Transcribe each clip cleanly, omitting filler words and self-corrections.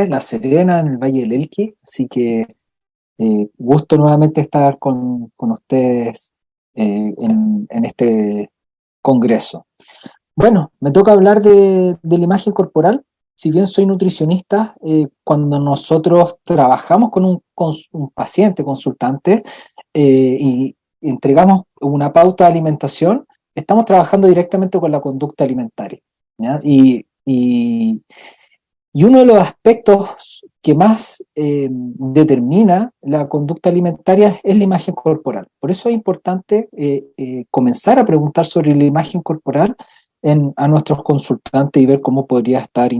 La Serena, en el Valle del Elqui, así que gusto nuevamente estar con ustedes en este congreso. Bueno, me toca hablar de la imagen corporal. Si bien soy nutricionista, cuando nosotros trabajamos con un paciente, consultante, y entregamos una pauta de alimentación, estamos trabajando directamente con la conducta alimentaria, ¿ya? Y uno de los aspectos que más determina la conducta alimentaria es la imagen corporal. Por eso es importante comenzar a preguntar sobre la imagen corporal a nuestros consultantes y ver cómo podría estar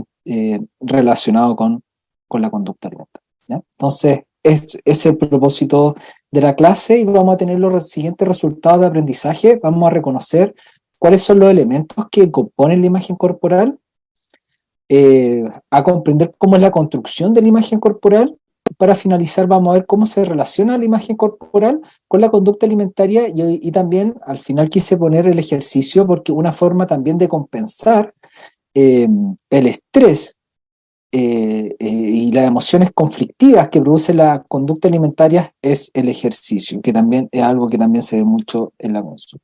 relacionado con la conducta alimentaria, ¿ya? Entonces, ese es el propósito de la clase y vamos a tener los siguientes resultados de aprendizaje. Vamos a reconocer cuáles son los elementos que componen la imagen corporal, a comprender cómo es la construcción de la imagen corporal. Para finalizar, vamos a ver cómo se relaciona la imagen corporal con la conducta alimentaria y también al final quise poner el ejercicio porque una forma también de compensar el estrés y las emociones conflictivas que produce la conducta alimentaria es el ejercicio, que también es algo que también se ve mucho en la consulta.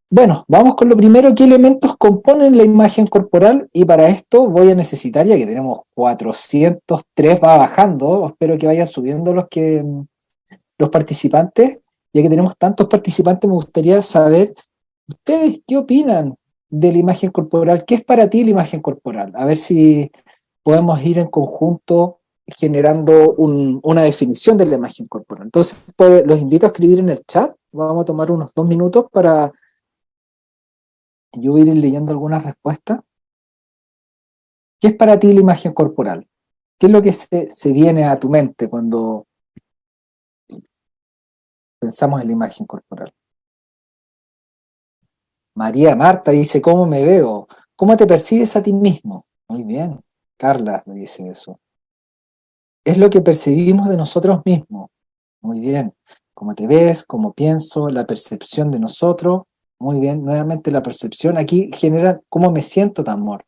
Bueno, vamos con lo primero: ¿qué elementos componen la imagen corporal? Y para esto voy a necesitar, ya que tenemos 403, va bajando, espero que vayan subiendo los participantes. Ya que tenemos tantos participantes, me gustaría saber, ¿ustedes qué opinan de la imagen corporal? ¿Qué es para ti la imagen corporal? A ver si podemos ir en conjunto generando una definición de la imagen corporal. Entonces, los invito a escribir en el chat. Vamos a tomar unos 2 minutos para yo voy a ir leyendo algunas respuestas. ¿Qué es para ti la imagen corporal? ¿Qué es lo que se viene a tu mente cuando pensamos en la imagen corporal? María Marta dice, ¿cómo me veo? ¿Cómo te percibes a ti mismo? Muy bien. Carla me dice eso. Es lo que percibimos de nosotros mismos. Muy bien. ¿Cómo te ves? ¿Cómo pienso? La percepción de nosotros. Muy bien. Nuevamente la percepción aquí genera cómo me siento, amor.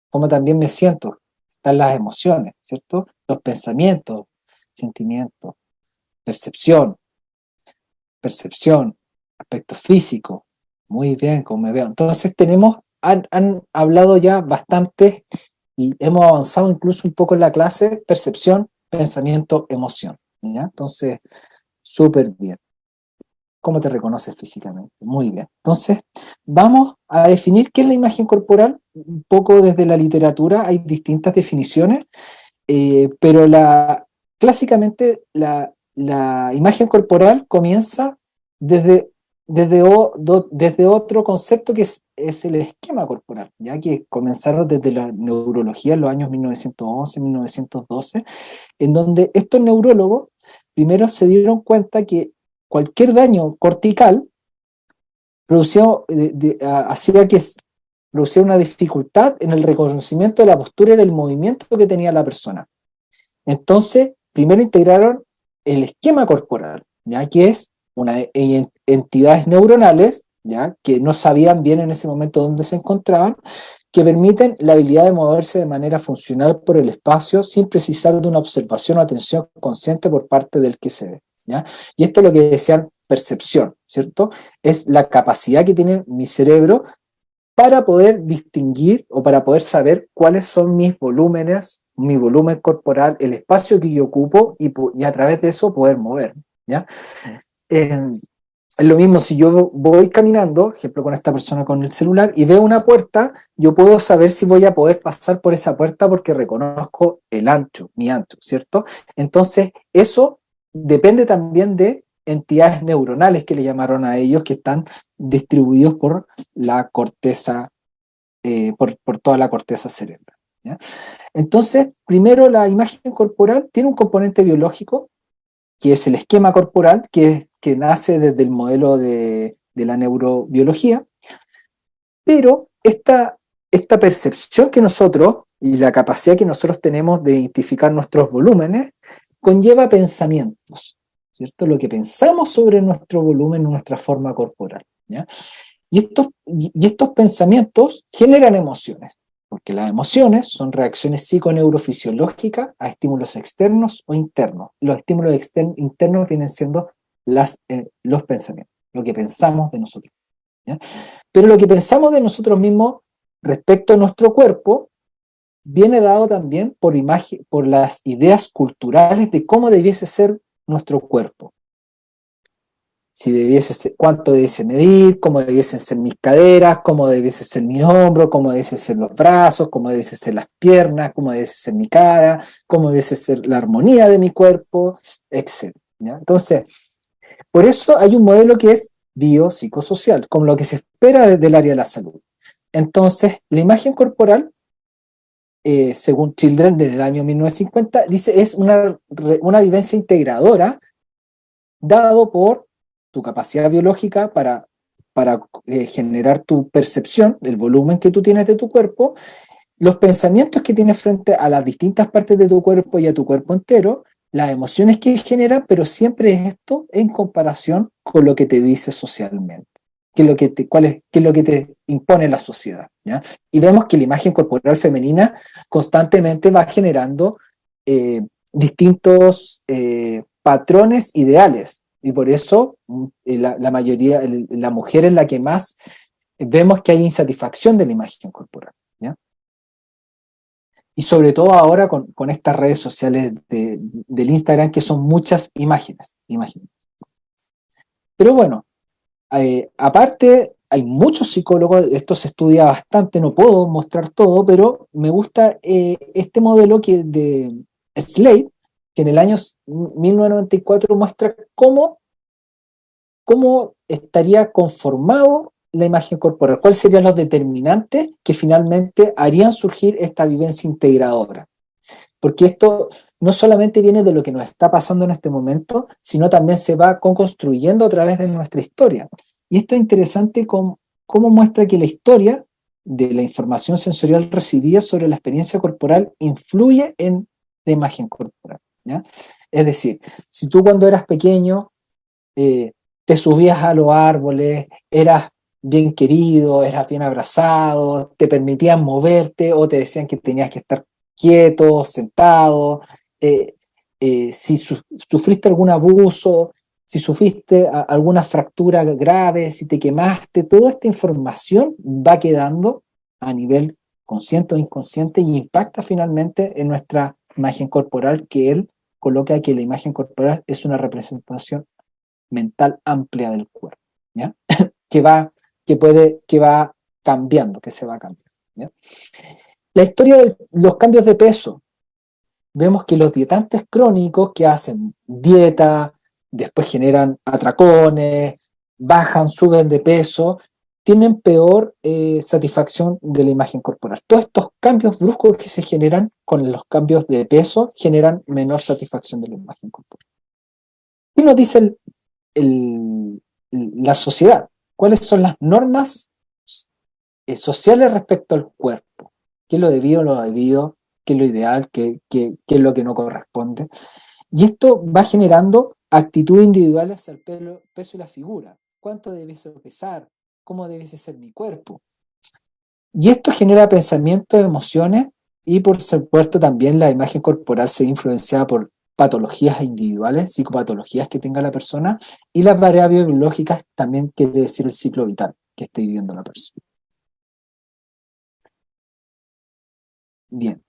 Cómo también me siento. Están las emociones, ¿cierto? Los pensamientos, sentimientos, percepción, aspecto físico. Muy bien, como me veo. Entonces han hablado ya bastante y hemos avanzado incluso un poco en la clase: percepción, pensamiento, emoción, ¿ya? Entonces, súper bien. ¿Cómo te reconoces físicamente? Muy bien. Entonces, vamos a definir qué es la imagen corporal. Un poco desde la literatura hay distintas definiciones, pero clásicamente la imagen corporal comienza desde, desde otro concepto que es el esquema corporal, ya que comenzaron desde la neurología en los años 1911, 1912, en donde estos neurólogos primero se dieron cuenta que cualquier daño cortical producía, hacía que producía una dificultad en el reconocimiento de la postura y del movimiento que tenía la persona. Entonces, primero integraron el esquema corporal, ya que es entidades neuronales, ya que no sabían bien en ese momento dónde se encontraban, que permiten la habilidad de moverse de manera funcional por el espacio sin precisar de una observación o atención consciente por parte del que se ve, ¿ya? Y esto es lo que decían percepción, ¿cierto? Es la capacidad que tiene mi cerebro para poder distinguir o para poder saber cuáles son mis volúmenes, mi volumen corporal, el espacio que yo ocupo y a través de eso poder mover, ¿ya? Es lo mismo si yo voy caminando, ejemplo con esta persona con el celular, y veo una puerta, yo puedo saber si voy a poder pasar por esa puerta porque reconozco el ancho, mi ancho, ¿cierto? Entonces, eso depende también de entidades neuronales que le llamaron a ellos, que están distribuidos por la corteza, por toda la corteza cerebral, ¿ya? Entonces, primero, la imagen corporal tiene un componente biológico, que es el esquema corporal, que nace desde el modelo de la neurobiología, pero esta percepción que nosotros y la capacidad que nosotros tenemos de identificar nuestros volúmenes conlleva pensamientos, ¿cierto? Lo que pensamos sobre nuestro volumen, nuestra forma corporal, ¿ya? Y estos pensamientos generan emociones. porque las emociones son reacciones psiconeurofisiológicas a estímulos externos o internos. Los estímulos internos vienen siendo los pensamientos, lo que pensamos de nosotros, ¿ya? Pero lo que pensamos de nosotros mismos respecto a nuestro cuerpo viene dado también por las ideas culturales de cómo debiese ser nuestro cuerpo. Si debiese ser, cuánto debiese medir, cómo debiesen ser mis caderas, cómo debiese ser mis hombros, cómo debiesen ser los brazos, cómo debiesen ser las piernas, cómo debiese ser mi cara, cómo debiese ser la armonía de mi cuerpo, etc. ¿Ya? Entonces, por eso hay un modelo que es biopsicosocial, como lo que se espera desde el área de la salud. Entonces, la imagen corporal, según Children del año 1950, dice es una vivencia integradora dado por tu capacidad biológica para generar tu percepción, el volumen que tú tienes de tu cuerpo, los pensamientos que tienes frente a las distintas partes de tu cuerpo y a tu cuerpo entero, las emociones que generan, pero siempre es esto en comparación con lo que te dice socialmente, qué es lo que te impone la sociedad, ¿ya? Y vemos que la imagen corporal femenina constantemente va generando distintos patrones ideales, y por eso la mayoría, la mujer es la que más vemos que hay insatisfacción de la imagen corporal, ¿ya? Y sobre todo ahora con estas redes sociales del Instagram, que son muchas imágenes. Pero bueno, aparte, hay muchos psicólogos, esto se estudia bastante, no puedo mostrar todo, pero me gusta este modelo de Slade, que en el año 1994 muestra cómo estaría conformado la imagen corporal, cuáles serían los determinantes que finalmente harían surgir esta vivencia integradora. Porque esto no solamente viene de lo que nos está pasando en este momento, sino también se va construyendo a través de nuestra historia. Y esto es interesante cómo muestra que la historia de la información sensorial recibida sobre la experiencia corporal influye en la imagen corporal, ¿ya? Es decir, si tú cuando eras pequeño te subías a los árboles, eras bien querido, eras bien abrazado, te permitían moverte o te decían que tenías que estar quieto, sentado, si sufriste algún abuso, si sufriste alguna fractura grave, si te quemaste, toda esta información va quedando a nivel consciente o inconsciente y impacta finalmente en nuestra imagen corporal, que él coloca que la imagen corporal es una representación mental amplia del cuerpo, ¿ya? que va cambiando, que se va cambiando, ¿ya? La historia de los cambios de peso. Vemos que los dietantes crónicos que hacen dieta, después generan atracones, bajan, suben de peso, tienen peor satisfacción de la imagen corporal. Todos estos cambios bruscos que se generan con los cambios de peso generan menor satisfacción de la imagen corporal. ¿Qué nos dice la sociedad? ¿Cuáles son las normas sociales respecto al cuerpo? ¿Qué es lo debido? ¿Qué es lo ideal? ¿Qué es lo que no corresponde? Y esto va generando actitudes individuales hacia el peso y la figura. ¿Cuánto debiese pesar? ¿Cómo debiese ser mi cuerpo? Y esto genera pensamientos, emociones, y por supuesto también la imagen corporal se ve influenciada por patologías individuales, psicopatologías que tenga la persona, y las variables biológicas también quiere decir el ciclo vital que esté viviendo la persona. Bien.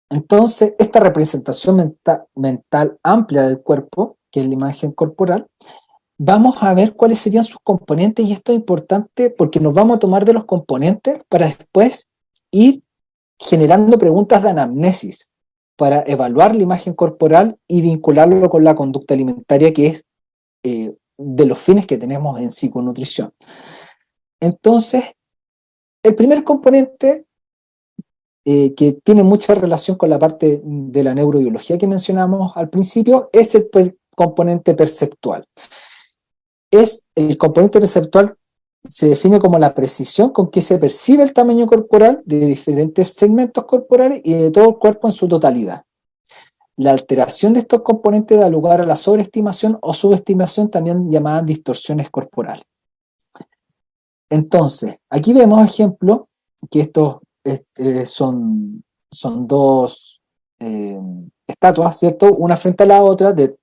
Entonces, esta representación mental amplia del cuerpo, que es la imagen corporal, vamos a ver cuáles serían sus componentes, y esto es importante porque nos vamos a tomar de los componentes para después ir generando preguntas de anamnesis para evaluar la imagen corporal y vincularlo con la conducta alimentaria, que es de los fines que tenemos en psiconutrición. Entonces, el primer componente que tiene mucha relación con la parte de la neurobiología que mencionamos al principio, es el componente perceptual. El componente perceptual se define como la precisión con que se percibe el tamaño corporal de diferentes segmentos corporales y de todo el cuerpo en su totalidad. La alteración de estos componentes da lugar a la sobreestimación o subestimación, también llamadas distorsiones corporales. Entonces, aquí vemos ejemplos que estos son dos estatuas, ¿cierto? Una frente a la otra, que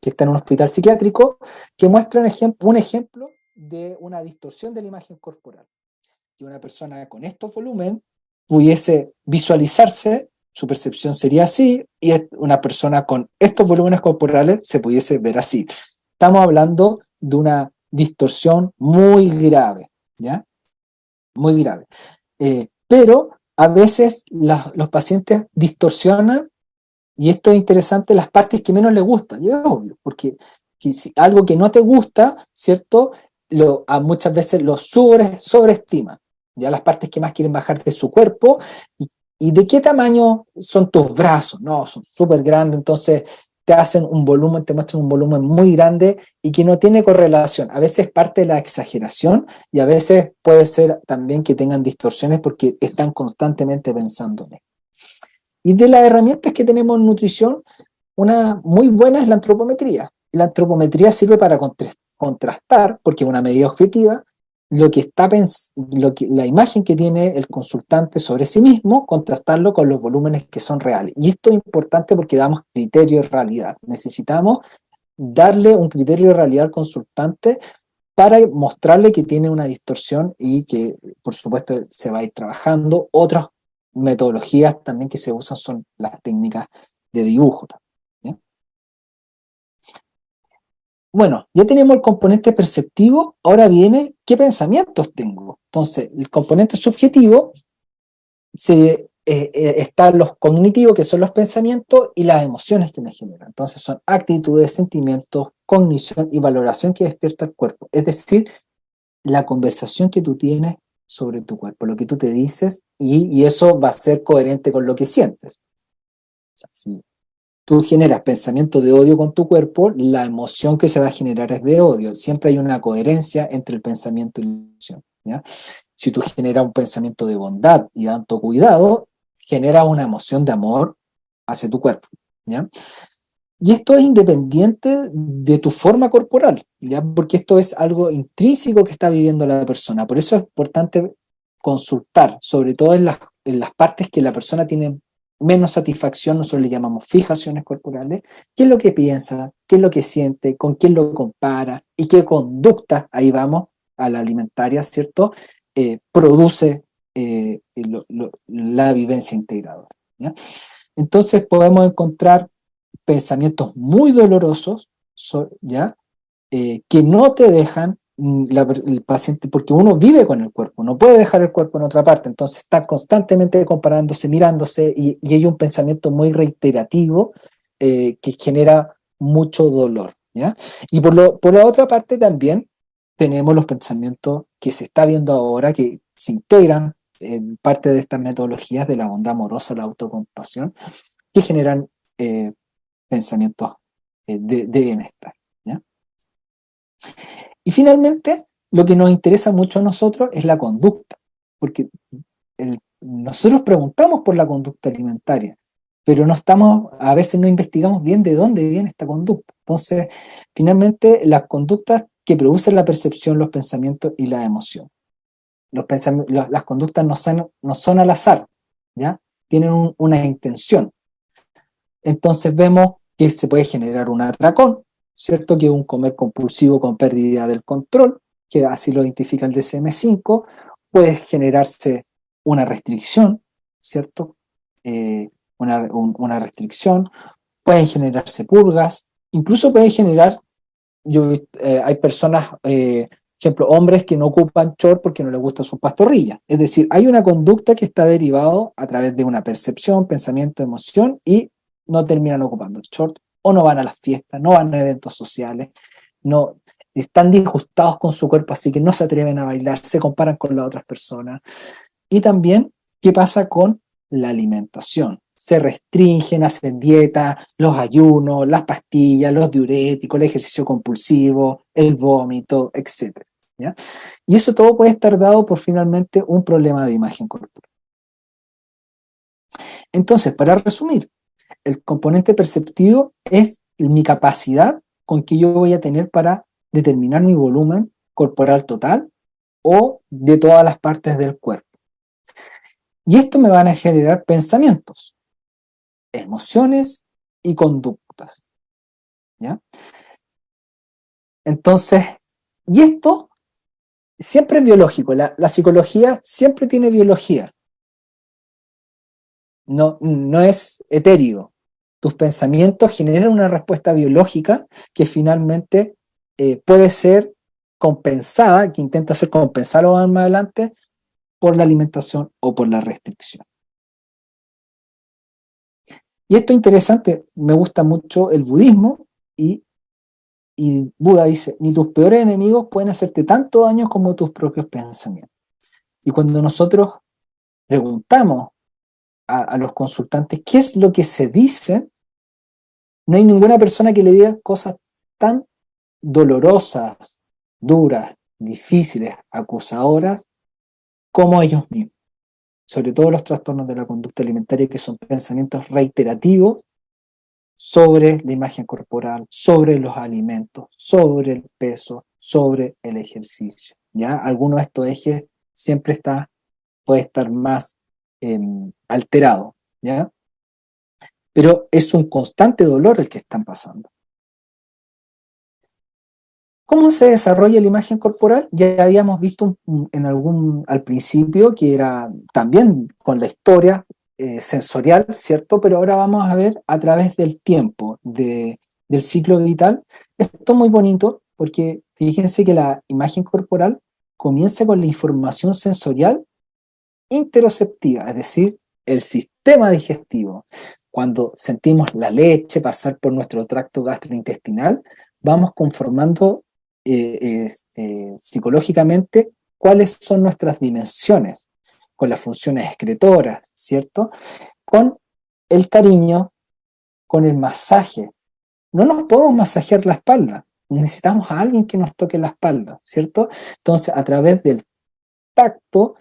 está en un hospital psiquiátrico, que muestran un ejemplo de una distorsión de la imagen corporal. Que una persona con estos volúmenes pudiese visualizarse, su percepción sería así, y una persona con estos volúmenes corporales se pudiese ver así. Estamos hablando de una distorsión muy grave, ¿ya? Muy grave. Pero a veces los pacientes distorsionan, y esto es interesante, las partes que menos les gustan, y es obvio, porque si algo que no te gusta, ¿cierto? Muchas veces lo sobreestiman, ya las partes que más quieren bajar de su cuerpo, y de qué tamaño son tus brazos, no, son súper grandes, entonces te hacen un volumen, te muestran un volumen muy grande y que no tiene correlación. A veces parte de la exageración y a veces puede ser también que tengan distorsiones porque están constantemente pensando en él. Y de las herramientas que tenemos en nutrición, una muy buena es la antropometría. La antropometría sirve para contrastar, porque es una medida objetiva, la imagen que tiene el consultante sobre sí mismo, contrastarlo con los volúmenes que son reales. Y esto es importante porque damos criterio de realidad. Necesitamos darle un criterio de realidad al consultante para mostrarle que tiene una distorsión y que, por supuesto, se va a ir trabajando. Otras metodologías también que se usan son las técnicas de dibujo. ¿Ya? Bueno, ya tenemos el componente perceptivo, ahora viene qué pensamientos tengo. Entonces, el componente subjetivo están los cognitivos, que son los pensamientos, y las emociones que me generan. Entonces son actitudes, sentimientos, cognición y valoración que despierta el cuerpo. Es decir, la conversación que tú tienes sobre tu cuerpo, lo que tú te dices, y eso va a ser coherente con lo que sientes. O sea, si tú generas pensamiento de odio con tu cuerpo, la emoción que se va a generar es de odio. Siempre hay una coherencia entre el pensamiento y la emoción, ¿ya? Si tú generas un pensamiento de bondad y de autocuidado, genera una emoción de amor hacia tu cuerpo, ¿ya? Y esto es independiente de tu forma corporal, ¿ya? Porque esto es algo intrínseco que está viviendo la persona. Por eso es importante consultar, sobre todo en las partes que la persona tiene menos satisfacción, nosotros le llamamos fijaciones corporales, qué es lo que piensa, qué es lo que siente, con quién lo compara y qué conducta, ahí vamos, a la alimentaria, ¿cierto? Produce la vivencia integradora, ¿ya? Entonces podemos encontrar pensamientos muy dolorosos, ¿ya? Que no te dejan el paciente, porque uno vive con el cuerpo, no puede dejar el cuerpo en otra parte, entonces está constantemente comparándose, mirándose, y hay un pensamiento muy reiterativo que genera mucho dolor, ¿ya? Y por la otra parte también tenemos los pensamientos que se está viendo ahora, que se integran en parte de estas metodologías de la bondad amorosa, la autocompasión, que generan pensamientos de bienestar, ¿ya? Y finalmente, lo que nos interesa mucho a nosotros es la conducta, porque nosotros preguntamos por la conducta alimentaria, pero a veces no investigamos bien de dónde viene esta conducta. Entonces, finalmente, las conductas que producen la percepción, los pensamientos y la emoción. Las conductas no son al azar, ¿ya? Tienen una intención. Entonces vemos que se puede generar un atracón, ¿cierto? Que es un comer compulsivo con pérdida del control, que así lo identifica el DSM-5. Puede generarse una restricción, ¿cierto? Una restricción. Pueden generarse purgas, incluso pueden generar, hay personas, ejemplo, hombres que no ocupan short porque no les gusta su pastorrilla. Es decir, hay una conducta que está derivada a través de una percepción, pensamiento, emoción, y no terminan ocupando el short, o no van a las fiestas, no van a eventos sociales, no están disgustados con su cuerpo, así que no se atreven a bailar, se comparan con las otras personas. Y también, ¿qué pasa con la alimentación? Se restringen, hacen dieta, los ayunos, las pastillas, los diuréticos, el ejercicio compulsivo, el vómito, etc. ¿Ya? Y eso todo puede estar dado por finalmente un problema de imagen corporal. Entonces, para resumir, el componente perceptivo es mi capacidad con que yo voy a tener para determinar mi volumen corporal total o de todas las partes del cuerpo. Y esto me van a generar pensamientos, emociones y conductas, ¿ya? Entonces, y esto siempre es biológico, la psicología siempre tiene biología, no es etéreo. Tus pensamientos generan una respuesta biológica que finalmente puede ser compensada, que intenta ser compensada más adelante por la alimentación o por la restricción. Y esto es interesante, me gusta mucho el budismo y Buda dice, ni tus peores enemigos pueden hacerte tanto daño como tus propios pensamientos. Y cuando nosotros preguntamos a los consultantes qué es lo que se dice, no hay ninguna persona que le diga cosas tan dolorosas, duras, difíciles, acusadoras, como ellos mismos. Sobre todo los trastornos de la conducta alimentaria, que son pensamientos reiterativos sobre la imagen corporal, sobre los alimentos, sobre el peso, sobre el ejercicio. ¿Ya? Alguno de estos ejes siempre puede estar más alterado, ¿ya? Pero es un constante dolor el que están pasando. ¿Cómo se desarrolla la imagen corporal? Ya habíamos visto al principio que era también con la historia sensorial, ¿cierto? Pero ahora vamos a ver a través del tiempo, del ciclo vital. Esto es muy bonito porque fíjense que la imagen corporal comienza con la información sensorial interoceptiva, es decir, el sistema digestivo. Cuando sentimos la leche pasar por nuestro tracto gastrointestinal, vamos conformando psicológicamente cuáles son nuestras dimensiones, con las funciones excretoras, ¿cierto? Con el cariño, con el masaje. No nos podemos masajear la espalda, necesitamos a alguien que nos toque la espalda, ¿cierto? Entonces, a través del tacto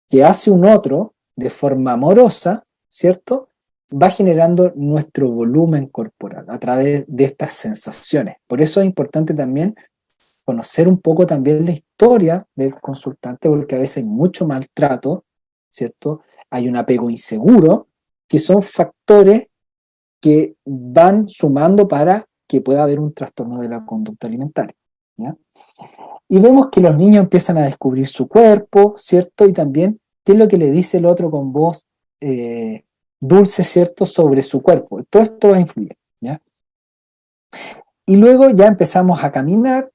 que hace un otro de forma amorosa, ¿cierto? Va generando nuestro volumen corporal a través de estas sensaciones. Por eso es importante también conocer un poco también la historia del consultante, porque a veces hay mucho maltrato, ¿cierto? Hay un apego inseguro, que son factores que van sumando para que pueda haber un trastorno de la conducta alimentaria, ¿ya? Y vemos que los niños empiezan a descubrir su cuerpo, ¿cierto? Y también qué es lo que le dice el otro con voz dulce, ¿cierto? Sobre su cuerpo. Todo esto va a influir, ¿ya? Y luego ya empezamos a caminar,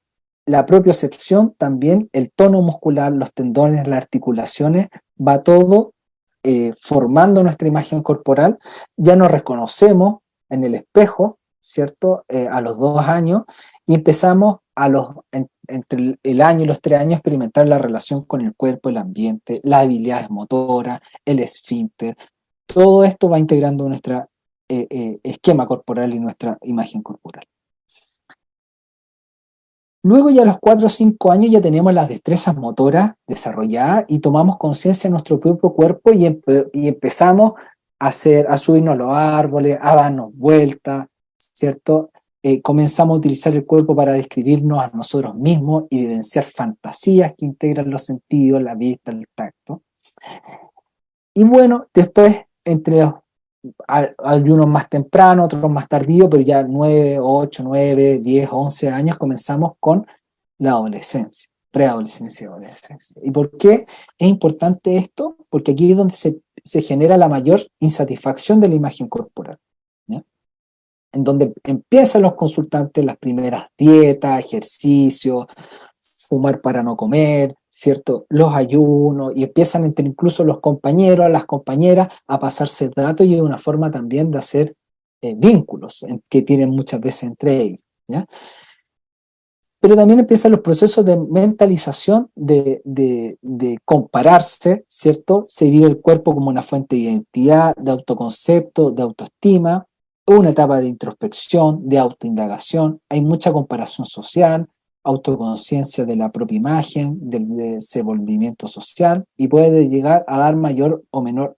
la propiocepción también, el tono muscular, los tendones, las articulaciones, va todo formando nuestra imagen corporal. Ya nos reconocemos en el espejo, ¿cierto? A los 2 años, y empezamos entre el año y los 3 años a experimentar la relación con el cuerpo, el ambiente, las habilidades motoras, el esfínter. Todo esto va integrando nuestro esquema corporal y nuestra imagen corporal. Luego ya a los 4 o 5 años ya tenemos las destrezas motoras desarrolladas y tomamos conciencia de nuestro propio cuerpo y empezamos a subirnos a los árboles, a darnos vueltas, ¿cierto? Comenzamos a utilizar el cuerpo para describirnos a nosotros mismos y vivenciar fantasías que integran los sentidos, la vista, el tacto. Y bueno, después hay unos más temprano, otros más tardíos, pero ya 9, 8, 9, 10, 11 años comenzamos con la adolescencia, preadolescencia y adolescencia. ¿Y por qué es importante esto? Porque aquí es donde se genera la mayor insatisfacción de la imagen corporal, ¿ya? En donde empiezan los consultantes las primeras dietas, ejercicios, fumar para no comer, ¿cierto? Los ayunos, y empiezan entre incluso los compañeros, las compañeras, a pasarse datos y una forma también de hacer vínculos que tienen muchas veces entre ellos, ¿ya? Pero también empiezan los procesos de mentalización, de compararse, ¿cierto? Se vive el cuerpo como una fuente de identidad, de autoconcepto, de autoestima, una etapa de introspección, de autoindagación, hay mucha comparación social, autoconciencia de la propia imagen, del desenvolvimiento social, y puede llegar a dar mayor o menor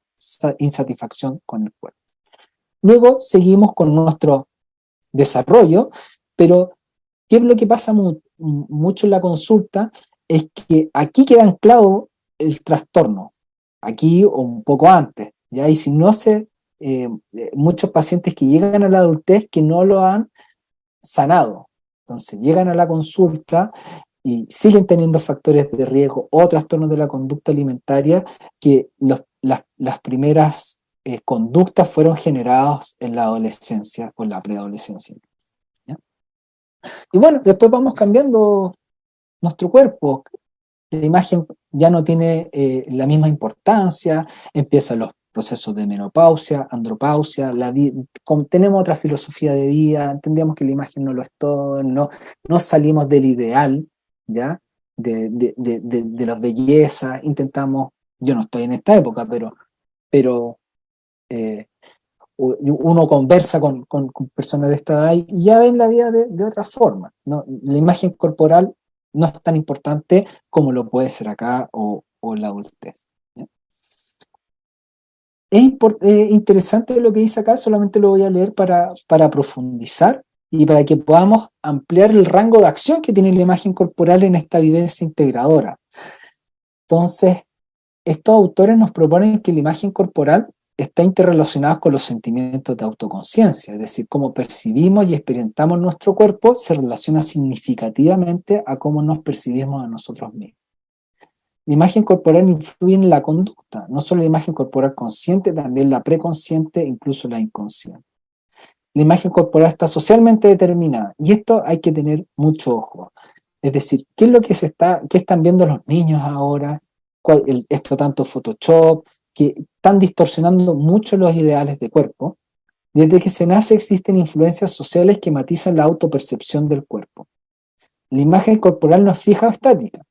insatisfacción con el cuerpo. Luego seguimos con nuestro desarrollo, pero ¿qué es lo que pasa mucho en la consulta? Es que aquí queda anclado el trastorno. aquí o un poco antes, ¿ya? Y si no muchos pacientes que llegan a la adultez que no lo han sanado, entonces llegan a la consulta y siguen teniendo factores de riesgo o trastornos de la conducta alimentaria que las primeras conductas fueron generadas en la adolescencia o en la preadolescencia, ¿ya? Y bueno, después vamos cambiando nuestro cuerpo. La imagen ya no tiene la misma importancia, empiezan los procesos de menopausia, andropausia, tenemos otra filosofía de vida, entendemos que la imagen no lo es todo, no salimos del ideal, ¿ya? De las bellezas, intentamos, yo no estoy en esta época, pero eh, uno conversa con personas de esta edad y ya ven la vida de otra forma, ¿no? La imagen corporal no es tan importante como lo puede ser acá o la adultez, ¿ya? Interesante lo que dice acá, solamente lo voy a leer para profundizar y para que podamos ampliar el rango de acción que tiene la imagen corporal en esta vivencia integradora. Entonces, estos autores nos proponen que la imagen corporal está interrelacionada con los sentimientos de autoconciencia, es decir, cómo percibimos y experimentamos nuestro cuerpo se relaciona significativamente a cómo nos percibimos a nosotros mismos. La imagen corporal influye en la conducta, no solo la imagen corporal consciente, también la preconsciente, incluso la inconsciente. La imagen corporal está socialmente determinada y esto hay que tener mucho ojo. Es decir, ¿qué es lo que qué están viendo los niños ahora? Esto tanto Photoshop, que están distorsionando mucho los ideales de cuerpo. Desde que se nace existen influencias sociales que matizan la autopercepción del cuerpo. La imagen corporal no es fija o estática,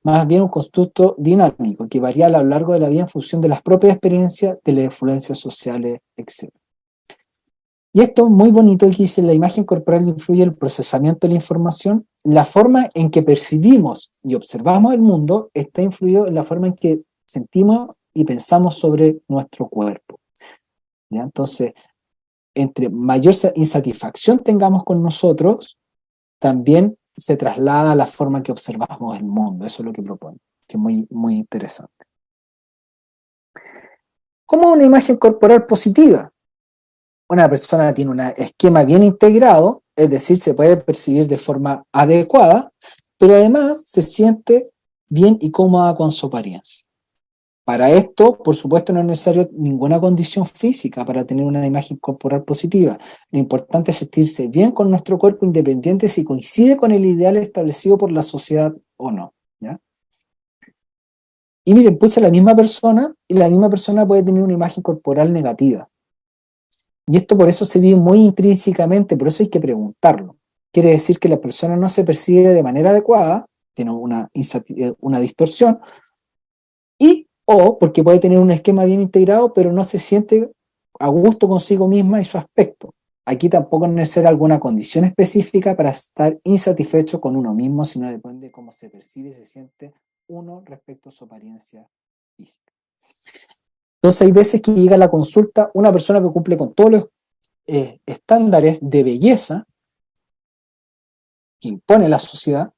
más bien un constructo dinámico que varía a lo largo de la vida en función de las propias experiencias, de las influencias sociales, etc. Y esto es muy bonito que dice, la imagen corporal influye en el procesamiento de la información, la forma en que percibimos y observamos el mundo está influido en la forma en que sentimos y pensamos sobre nuestro cuerpo, ¿ya? Entonces, entre mayor insatisfacción tengamos con nosotros, también se traslada a la forma en que observamos el mundo. Eso es lo que propone, que es muy, muy interesante. ¿Cómo una imagen corporal positiva? Una persona tiene un esquema bien integrado, es decir, se puede percibir de forma adecuada, pero además se siente bien y cómoda con su apariencia. Para esto, por supuesto, no es necesario ninguna condición física para tener una imagen corporal positiva. Lo importante es sentirse bien con nuestro cuerpo independiente si coincide con el ideal establecido por la sociedad o no, ¿ya? Y miren, puse a la misma persona y la misma persona puede tener una imagen corporal negativa. Y esto por eso se vive muy intrínsecamente, por eso hay que preguntarlo. Quiere decir que la persona no se percibe de manera adecuada, tiene una distorsión, o porque puede tener un esquema bien integrado, pero no se siente a gusto consigo misma y su aspecto. Aquí tampoco es necesaria alguna condición específica para estar insatisfecho con uno mismo, sino depende de cómo se percibe y se siente uno respecto a su apariencia física. Entonces hay veces que llega a la consulta una persona que cumple con todos los estándares de belleza que impone la sociedad,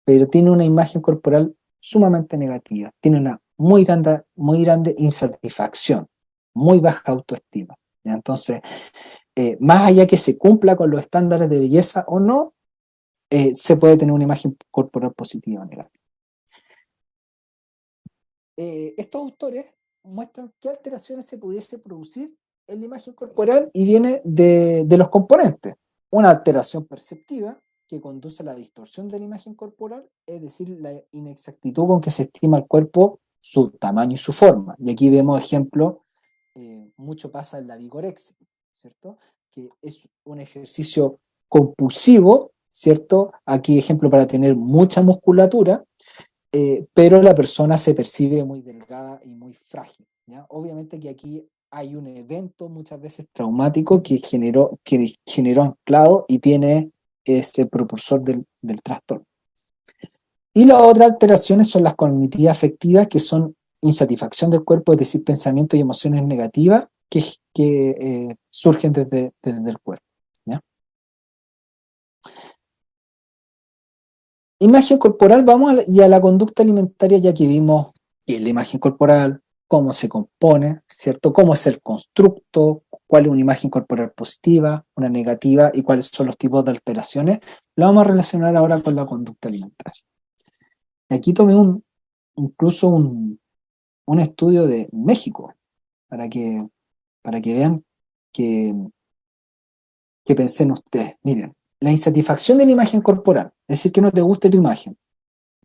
pero tiene una imagen corporal sumamente negativa, tiene una muy grande insatisfacción, muy baja autoestima, ¿ya? Entonces, más allá que se cumpla con los estándares de belleza o no, se puede tener una imagen corporal positiva o negativa. Estos autores muestran qué alteraciones se pudiese producir en la imagen corporal y viene de los componentes. Una alteración perceptiva que conduce a la distorsión de la imagen corporal, es decir, la inexactitud con que se estima el cuerpo, su tamaño y su forma. Y aquí vemos ejemplos, mucho pasa en la vigorexia, ¿cierto? Que es un ejercicio compulsivo, ¿cierto? Aquí ejemplo para tener mucha musculatura, pero la persona se percibe muy delgada y muy frágil, ¿ya? Obviamente que aquí hay un evento muchas veces traumático que generó anclado y tiene ese propulsor del trastorno. Y las otras alteraciones son las cognitivas afectivas, que son insatisfacción del cuerpo, es decir, pensamientos y emociones negativas que surgen desde el cuerpo, ¿ya? Imagen corporal, vamos y a la conducta alimentaria, ya que vimos qué es la imagen corporal, cómo se compone, ¿cierto? Cómo es el constructo, cuál es una imagen corporal positiva, una negativa y cuáles son los tipos de alteraciones. Lo vamos a relacionar ahora con la conducta alimentaria. Aquí tomé incluso un estudio de México para que vean que, que pensé en ustedes. Miren, la insatisfacción de la imagen corporal, es decir, que no te guste tu imagen.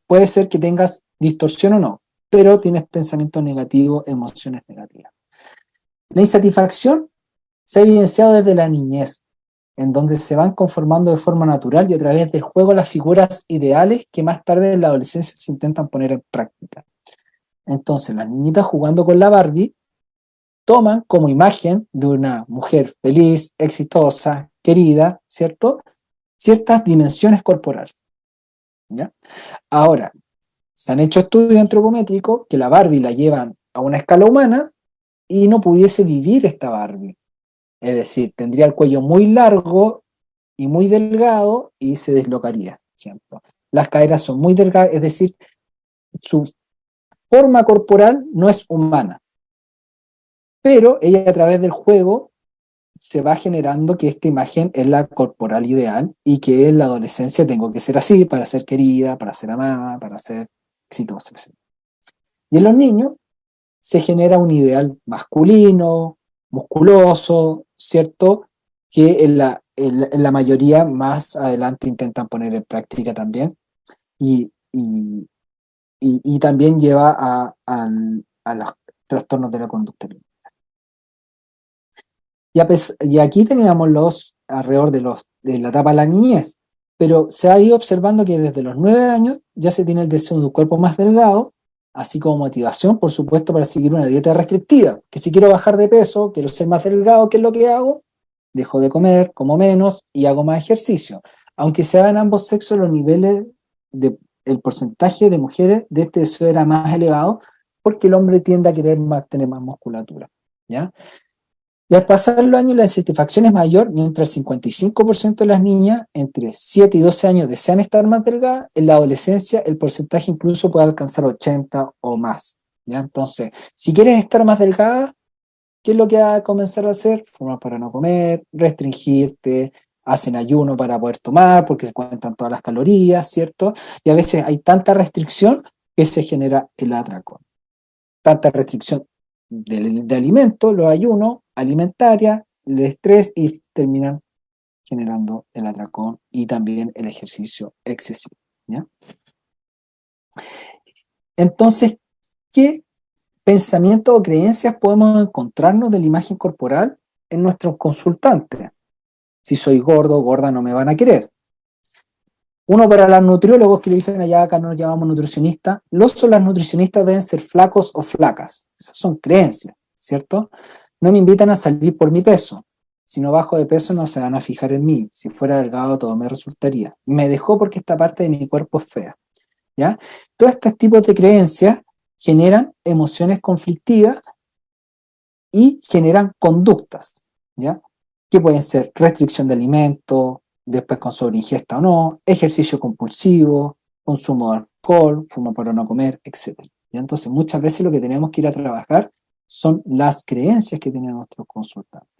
Puede ser que tengas distorsión o no, pero tienes pensamientos negativos, emociones negativas. La insatisfacción se ha evidenciado desde la niñez, en donde se van conformando de forma natural y a través del juego las figuras ideales que más tarde en la adolescencia se intentan poner en práctica. Entonces, las niñitas jugando con la Barbie toman como imagen de una mujer feliz, exitosa, querida, ¿cierto? Ciertas dimensiones corporales, ¿ya? Ahora, se han hecho estudios antropométricos que la Barbie la llevan a una escala humana y no pudiese vivir esta Barbie. Es decir, tendría el cuello muy largo y muy delgado y se deslocaría, por ejemplo. Las caderas son muy delgadas, es decir, su forma corporal no es humana. Pero ella a través del juego se va generando que esta imagen es la corporal ideal y que en la adolescencia tengo que ser así para ser querida, para ser amada, para ser exitosa, etc. Y en los niños se genera un ideal masculino, musculoso, ¿cierto? Que en la mayoría más adelante intentan poner en práctica también y, y, y también lleva a los trastornos de la conducta. Y aquí teníamos alrededor de la etapa de la niñez, pero se ha ido observando que desde los 9 años ya se tiene el deseo de un cuerpo más delgado, así como motivación, por supuesto, para seguir una dieta restrictiva, que si quiero bajar de peso, quiero ser más delgado, ¿qué es lo que hago? Dejo de comer, como menos y hago más ejercicio. Aunque sea en ambos sexos, los niveles el porcentaje de mujeres de este deseo era más elevado, porque el hombre tiende a querer tener más musculatura, ¿ya? Y al pasar los años la insatisfacción es mayor, mientras el 55% de las niñas entre 7 y 12 años desean estar más delgadas, en la adolescencia el porcentaje incluso puede alcanzar 80 o más, ¿ya? Entonces, si quieres estar más delgada, ¿qué es lo que vas a comenzar a hacer? Fumar para no comer, restringirte, hacen ayuno para poder tomar, porque se cuentan todas las calorías, ¿cierto? Y a veces hay tanta restricción que se genera el atracón. Tanta restricción de alimentos, los ayunos, alimentaria, el estrés y terminan generando el atracón y también el ejercicio excesivo, ¿ya? Entonces, ¿qué pensamientos o creencias podemos encontrarnos de la imagen corporal en nuestros consultantes? Si soy gordo o gorda no me van a querer. Uno, para los nutriólogos que le dicen allá, acá nos llamamos nutricionistas, los o las nutricionistas deben ser flacos o flacas. Esas son creencias, ¿cierto? No me invitan a salir por mi peso. Si no bajo de peso no se van a fijar en mí. Si fuera delgado todo me resultaría. Me dejó porque esta parte de mi cuerpo es fea, ¿ya? Todos estos tipos de creencias generan emociones conflictivas y generan conductas, ¿ya? Que pueden ser restricción de alimentos, después con sobreingesta o no, ejercicio compulsivo, consumo de alcohol, fumo para no comer, etc. ¿Ya? Entonces, muchas veces lo que tenemos que ir a trabajar son las creencias que tienen nuestros consultantes.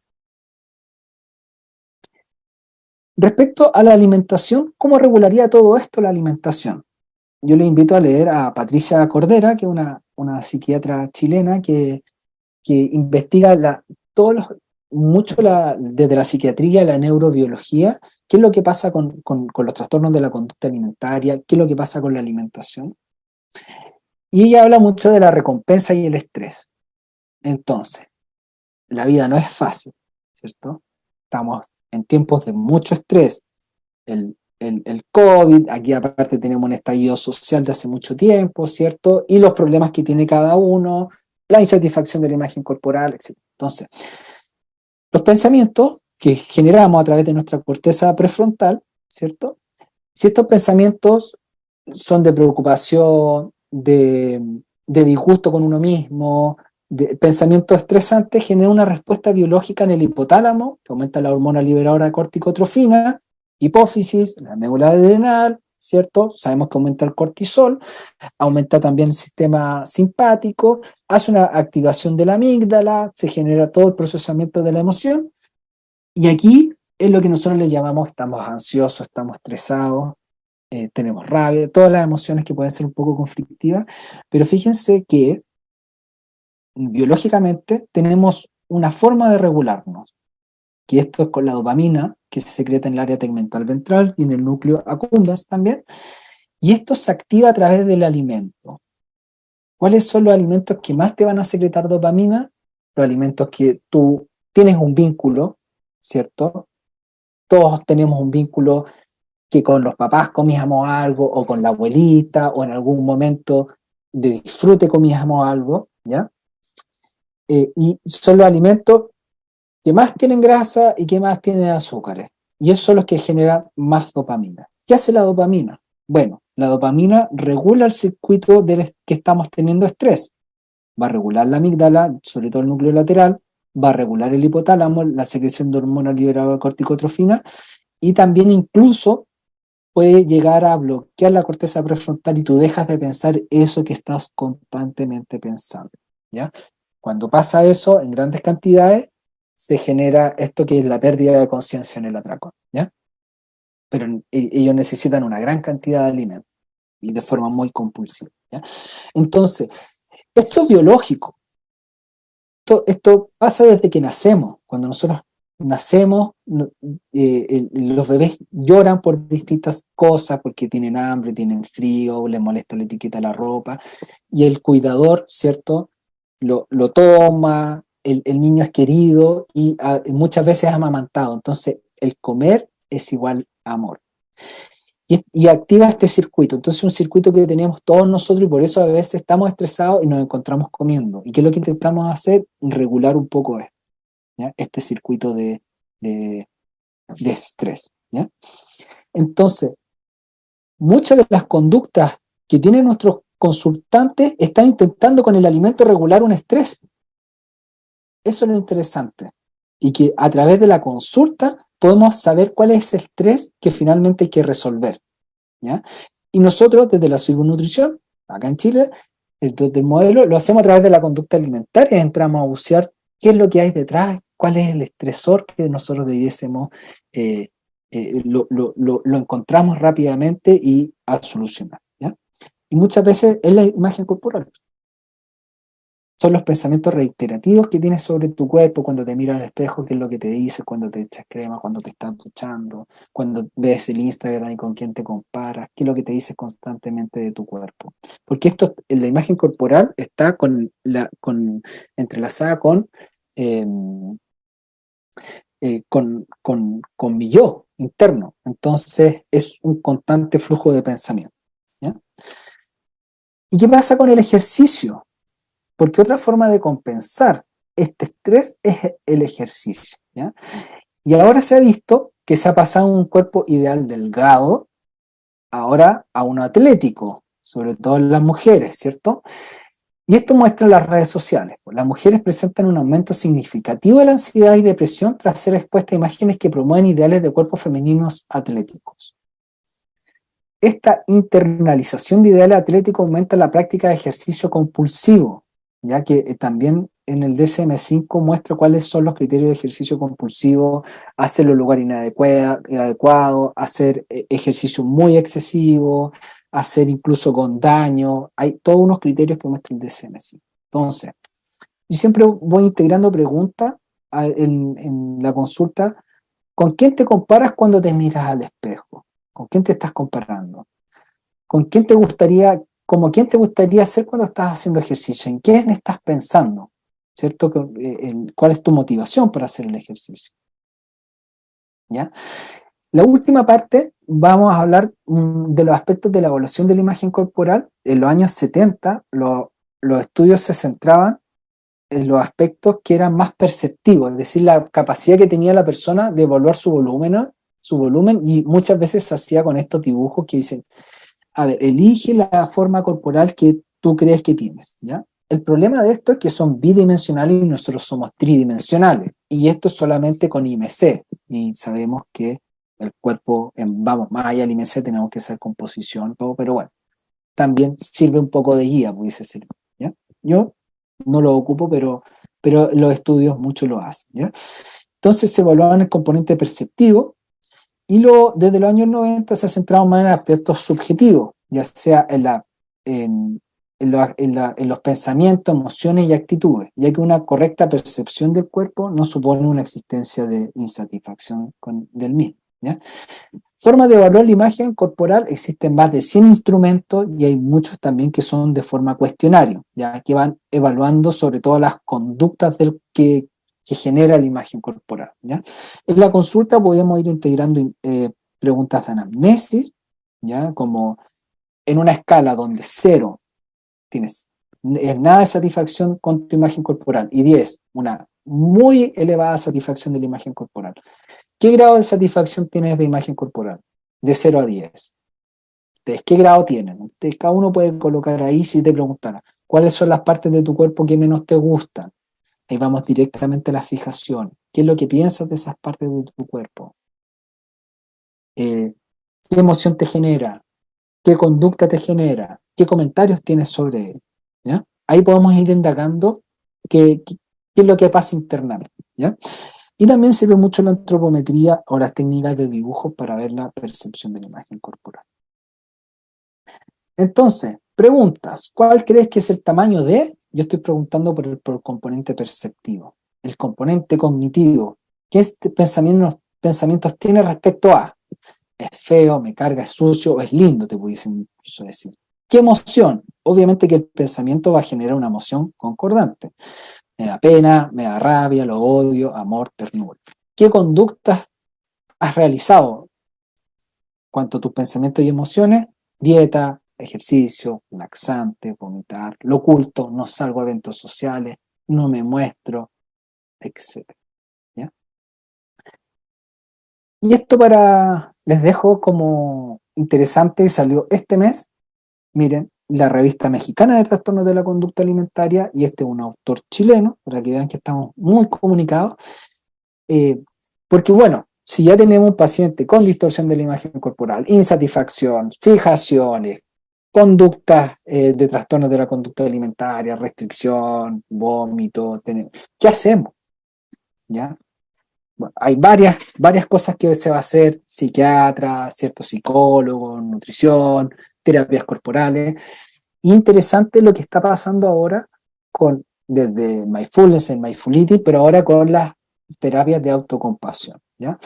Respecto a la alimentación, ¿cómo regularía todo esto la alimentación? Yo le invito a leer a Patricia Cordera, que es una psiquiatra chilena que investiga mucho desde la psiquiatría, la neurobiología, qué es lo que pasa con los trastornos de la conducta alimentaria, qué es lo que pasa con la alimentación. Y ella habla mucho de la recompensa y el estrés. Entonces, la vida no es fácil, ¿cierto? Estamos en tiempos de mucho estrés. El COVID, aquí aparte tenemos un estallido social de hace mucho tiempo, ¿cierto? Y los problemas que tiene cada uno, la insatisfacción de la imagen corporal, etc. Entonces, los pensamientos que generamos a través de nuestra corteza prefrontal, ¿cierto? Si estos pensamientos son de preocupación, de disgusto con uno mismo, de pensamientos estresantes, genera una respuesta biológica en el hipotálamo, que aumenta la hormona liberadora de corticotrofina, hipófisis, la médula adrenal, ¿cierto? Sabemos que aumenta el cortisol, aumenta también el sistema simpático, hace una activación de la amígdala, se genera todo el procesamiento de la emoción, y aquí es lo que nosotros le llamamos estamos ansiosos, estamos estresados, tenemos rabia, todas las emociones que pueden ser un poco conflictivas, pero fíjense que biológicamente tenemos una forma de regularnos, que esto es con la dopamina, que se secreta en el área tegmental ventral y en el núcleo accumbens también, y esto se activa a través del alimento. ¿Cuáles son los alimentos que más te van a secretar dopamina? Los alimentos que tú tienes un vínculo, ¿cierto? Todos tenemos un vínculo que con los papás comíamos algo, o con la abuelita, o en algún momento de disfrute comíamos algo, ¿ya? Y son los alimentos que más tienen grasa y que más tienen azúcares. Y esos son los que generan más dopamina. ¿Qué hace la dopamina? Bueno, la dopamina regula el circuito que estamos teniendo estrés. Va a regular la amígdala, sobre todo el núcleo lateral, va a regular el hipotálamo, la secreción de hormona liberada de corticotrofina, y también incluso puede llegar a bloquear la corteza prefrontal y tú dejas de pensar eso que estás constantemente pensando, ¿ya? Cuando pasa eso en grandes cantidades, se genera esto que es la pérdida de conciencia en el atracón, ¿ya? Pero ellos necesitan una gran cantidad de alimentos y de forma muy compulsiva, ¿ya? Entonces, esto es biológico. Esto pasa desde que nacemos. Cuando nosotros nacemos, los bebés lloran por distintas cosas, porque tienen hambre, tienen frío, les molesta la etiqueta de la ropa, y el cuidador, ¿cierto?, lo toma, el niño es querido y muchas veces amamantado. Entonces, el comer es igual a amor. Y activa este circuito. Entonces, un circuito que tenemos todos nosotros, y por eso a veces estamos estresados y nos encontramos comiendo. ¿Y qué es lo que intentamos hacer? Regular un poco esto, ¿ya? Este circuito de estrés, ¿ya? Entonces, muchas de las conductas que tienen nuestros consultantes están intentando con el alimento regular un estrés. Eso es lo interesante. Y que a través de la consulta podemos saber cuál es el estrés que finalmente hay que resolver, ¿ya? Y nosotros, desde la psiconutrición, acá en Chile, del modelo, lo hacemos a través de la conducta alimentaria. Entramos a bucear qué es lo que hay detrás, cuál es el estresor que nosotros debiésemos, lo encontramos rápidamente y a solucionar, ¿ya? Y muchas veces es la imagen corporal. Son los pensamientos reiterativos que tienes sobre tu cuerpo cuando te miras al espejo, qué es lo que te dices cuando te echas crema, cuando te estás duchando, cuando ves el Instagram y con quién te comparas, qué es lo que te dices constantemente de tu cuerpo. Porque esto, la imagen corporal está entrelazada eh, con mi yo interno. Entonces es un constante flujo de pensamiento, ¿ya? ¿Y qué pasa con el ejercicio? Porque otra forma de compensar este estrés es el ejercicio, ¿ya? Y ahora se ha visto que se ha pasado un cuerpo ideal delgado ahora a uno atlético, sobre todo en las mujeres, ¿cierto? Y esto muestra las redes sociales. Las mujeres presentan un aumento significativo de la ansiedad y depresión tras ser expuestas a imágenes que promueven ideales de cuerpos femeninos atléticos. Esta internalización de ideales atléticos aumenta la práctica de ejercicio compulsivo, ya que también en el DSM-5 muestra cuáles son los criterios de ejercicio compulsivo: hacerlo en lugar inadecuado, hacer ejercicio muy excesivo, hacer incluso con daño. Hay todos unos criterios que muestra el DSM-5. Entonces, yo siempre voy integrando preguntas en la consulta. ¿Con quién te comparas cuando te miras al espejo? ¿Con quién te estás comparando? ¿Con quién te gustaría, como quién te gustaría ser cuando estás haciendo ejercicio? ¿En quién estás pensando? ¿Cierto? ¿Cuál es tu motivación para hacer el ejercicio? ¿Ya? La última parte, vamos a hablar de los aspectos de la evaluación de la imagen corporal. En los años 70, los estudios se centraban en los aspectos que eran más perceptivos, es decir, la capacidad que tenía la persona de evaluar su volumen, y muchas veces se hacía con estos dibujos que dicen, a ver, elige la forma corporal que tú crees que tienes, ¿ya? El problema de esto es que son bidimensionales y nosotros somos tridimensionales, y esto es solamente con IMC, y sabemos que el cuerpo, vamos, más allá del IMC tenemos que hacer composición, todo, pero bueno, también sirve un poco de guía, pudiese ser, ¿ya? Yo no lo ocupo, pero los estudios muchos lo hacen, ¿ya? Entonces se evaluaban el componente perceptivo y luego desde los años 90 se ha centrado más en aspectos subjetivos, ya sea en, en los pensamientos, emociones y actitudes, ya que una correcta percepción del cuerpo no supone una existencia de insatisfacción del mismo, ¿ya? Formas de evaluar la imagen corporal, existen más de 100 instrumentos y hay muchos también que son de forma cuestionario, ya que van evaluando sobre todo las conductas que genera la imagen corporal, ¿ya? En la consulta podemos ir integrando preguntas de anamnesis, ¿ya? Como en una escala donde 0 tienes nada de satisfacción con tu imagen corporal y 10, una muy elevada satisfacción de la imagen corporal. ¿Qué grado de satisfacción tienes de imagen corporal? De 0 a 10. Entonces, ¿qué grado tienen? Entonces, cada uno puede colocar ahí si te preguntara, ¿cuáles son las partes de tu cuerpo que menos te gustan? Ahí vamos directamente a la fijación. ¿Qué es lo que piensas de esas partes de tu cuerpo? ¿Qué emoción te genera? ¿Qué conducta te genera? ¿Qué comentarios tienes sobre él? ¿Ya? Ahí podemos ir indagando qué es lo que pasa internamente, ¿ya? Y también se ve mucho la antropometría o las técnicas de dibujo para ver la percepción de la imagen corporal. Entonces, preguntas, ¿cuál crees que es el tamaño de? Yo estoy preguntando por el componente perceptivo, el componente cognitivo. ¿Qué pensamientos tiene respecto a? ¿Es feo, me carga, es sucio o es lindo? Te pudiesen incluso decir. ¿Qué emoción? Obviamente que el pensamiento va a generar una emoción concordante. Me da pena, me da rabia, lo odio, amor, ternura. ¿Qué conductas has realizado cuanto a tus pensamientos y emociones? Dieta, ejercicio, laxante, vomitar, lo oculto, no salgo a eventos sociales, no me muestro, etc. ¿Ya? Y esto les dejo como interesante, salió este mes, miren, la revista mexicana de trastornos de la conducta alimentaria, y este es un autor chileno, para que vean que estamos muy comunicados, eh, porque bueno, si ya tenemos un paciente con distorsión de la imagen corporal, insatisfacción, fijaciones, conductas de trastornos de la conducta alimentaria, restricción, vómito, ¿qué hacemos? ¿Ya? Bueno, hay varias cosas que se va a hacer, psiquiatra, cierto psicólogo, nutrición, terapias corporales. Interesante lo que está pasando ahora desde Mindfulness en Mindfulity, pero ahora con las terapias de autocompasión, ¿ya?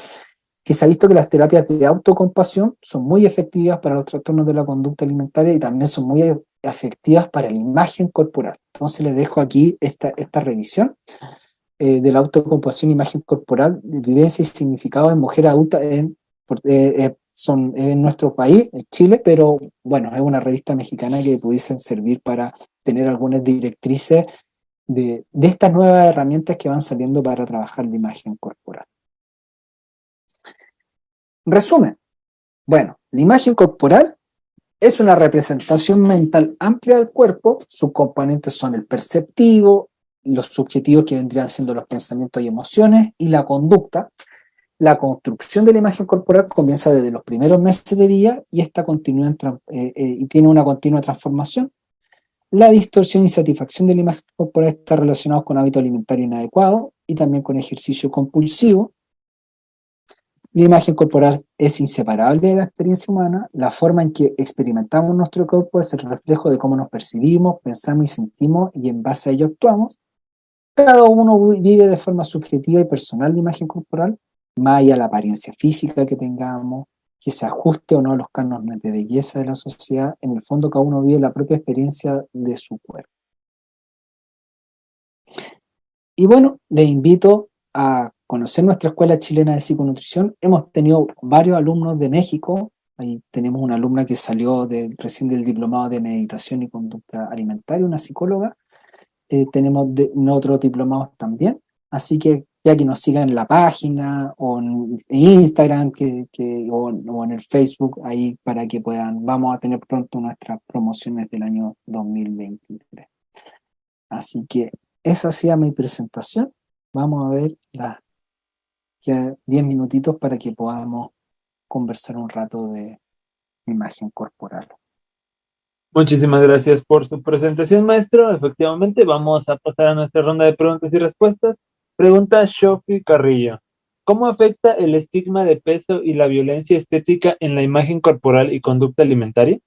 Que se ha visto que las terapias de autocompasión son muy efectivas para los trastornos de la conducta alimentaria y también son muy efectivas para la imagen corporal. Entonces les dejo aquí esta revisión de la autocompasión, imagen corporal, de vivencia y significado en mujer adulta son en nuestro país, en Chile, pero bueno, es una revista mexicana que pudiesen servir para tener algunas directrices de estas nuevas herramientas que van saliendo para trabajar la imagen corporal. Resumen, bueno, la imagen corporal es una representación mental amplia del cuerpo, sus componentes son el perceptivo, los subjetivos que vendrían siendo los pensamientos y emociones, y la conducta. La construcción de la imagen corporal comienza desde los primeros meses de vida y esta continúa y tiene una continua transformación. La distorsión y satisfacción de la imagen corporal está relacionados con hábito alimentario inadecuado y también con ejercicio compulsivo. La imagen corporal es inseparable de la experiencia humana. La forma en que experimentamos nuestro cuerpo es el reflejo de cómo nos percibimos, pensamos y sentimos y en base a ello actuamos. Cada uno vive de forma subjetiva y personal la imagen corporal, más allá de la apariencia física que tengamos, que se ajuste o no a los cánones de belleza de la sociedad. En el fondo, cada uno vive la propia experiencia de su cuerpo. Y bueno, les invito a conocer nuestra Escuela Chilena de Psiconutrición. Hemos tenido varios alumnos de México. Ahí tenemos una alumna que salió recién del diplomado de meditación y conducta alimentaria, una psicóloga. Tenemos otros diplomados también. Así que ya que nos sigan en la página o en Instagram o en el Facebook, ahí para que vamos a tener pronto nuestras promociones del año 2023. Así que esa hacía mi presentación. Vamos a ver 10 minutitos para que podamos conversar un rato de imagen corporal. Muchísimas gracias por su presentación, maestro. Efectivamente, vamos a pasar a nuestra ronda de preguntas y respuestas. Pregunta Shofi Carrillo. ¿Cómo afecta el estigma de peso y la violencia estética en la imagen corporal y conducta alimentaria?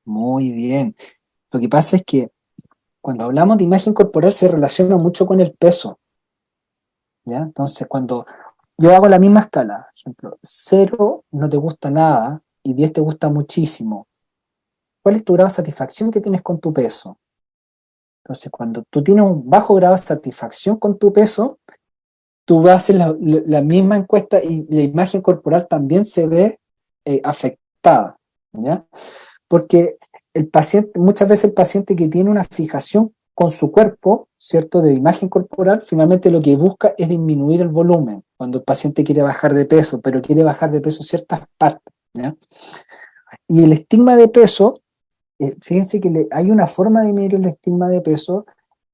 Muy bien. Lo que pasa es que cuando hablamos de imagen corporal se relaciona mucho con el peso, ¿ya? Entonces, cuando yo hago la misma escala, por ejemplo, 0 no te gusta nada y 10 te gusta muchísimo, ¿cuál es tu grado de satisfacción que tienes con tu peso? Entonces, cuando tú tienes un bajo grado de satisfacción con tu peso, tú vas a hacer la misma encuesta y la imagen corporal también se ve afectada, ¿ya? Porque el paciente, muchas veces el paciente que tiene una fijación con su cuerpo, ¿cierto?, de imagen corporal, finalmente lo que busca es disminuir el volumen, cuando el paciente quiere bajar de peso, pero quiere bajar de peso ciertas partes, ¿ya? Y el estigma de peso, fíjense que hay una forma de medir el estigma de peso,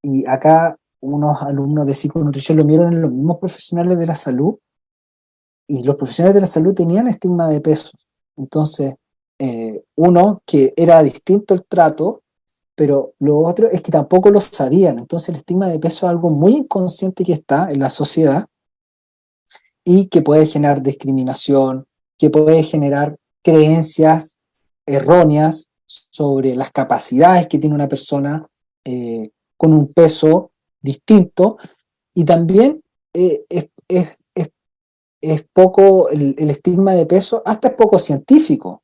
y acá unos alumnos de psiconutrición lo vieron en los mismos profesionales de la salud, y los profesionales de la salud tenían estigma de peso. Entonces, uno, que era distinto el trato, pero lo otro es que tampoco lo sabían. Entonces el estigma de peso es algo muy inconsciente que está en la sociedad y que puede generar discriminación, que puede generar creencias erróneas sobre las capacidades que tiene una persona con un peso distinto, y también es poco el estigma de peso, hasta es poco científico,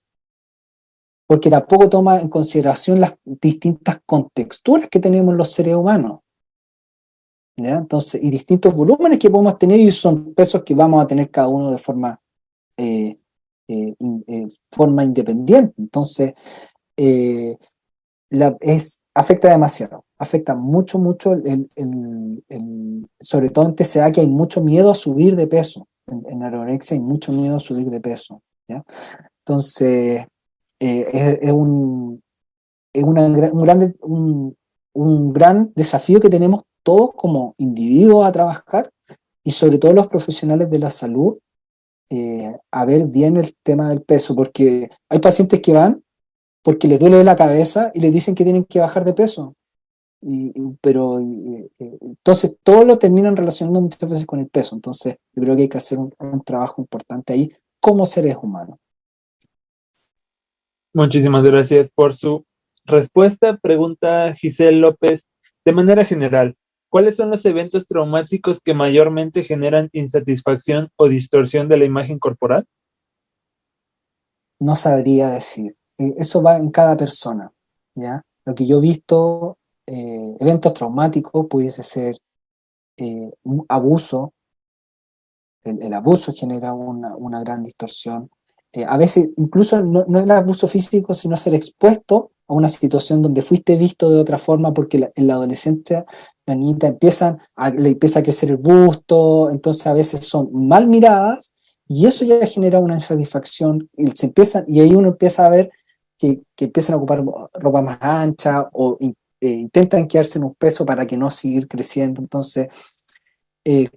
porque tampoco toma en consideración las distintas contexturas que tenemos los seres humanos, ¿ya? Entonces, y distintos volúmenes que podemos tener, y son pesos que vamos a tener cada uno de eh, forma independiente. Entonces, eh, afecta demasiado, afecta mucho, mucho, sobre todo en TCA, que hay mucho miedo a subir de peso. En anorexia hay mucho miedo a subir de peso, ¿ya? Entonces, es un gran desafío que tenemos todos como individuos a trabajar, y sobre todo los profesionales de la salud, a ver bien el tema del peso, porque hay pacientes que van porque les duele la cabeza y les dicen que tienen que bajar de peso. Pero entonces todo lo terminan relacionando muchas veces con el peso. Entonces yo creo que hay que hacer un trabajo importante ahí como seres humanos. Muchísimas gracias por su respuesta. Pregunta Giselle López. De manera general, ¿cuáles son los eventos traumáticos que mayormente generan insatisfacción o distorsión de la imagen corporal? No sabría decir. Eso va en cada persona, ¿ya? Lo que yo he visto, eventos traumáticos, pudiese ser un abuso. El abuso genera una gran distorsión. A veces incluso no es el abuso físico, sino ser expuesto a una situación donde fuiste visto de otra forma, porque en la adolescencia la niñita le empieza a crecer el busto, entonces a veces son mal miradas, y eso ya genera una insatisfacción, y ahí uno empieza a ver que empiezan a ocupar ropa más ancha, o intentan quedarse en un peso para que no seguir creciendo. Entonces,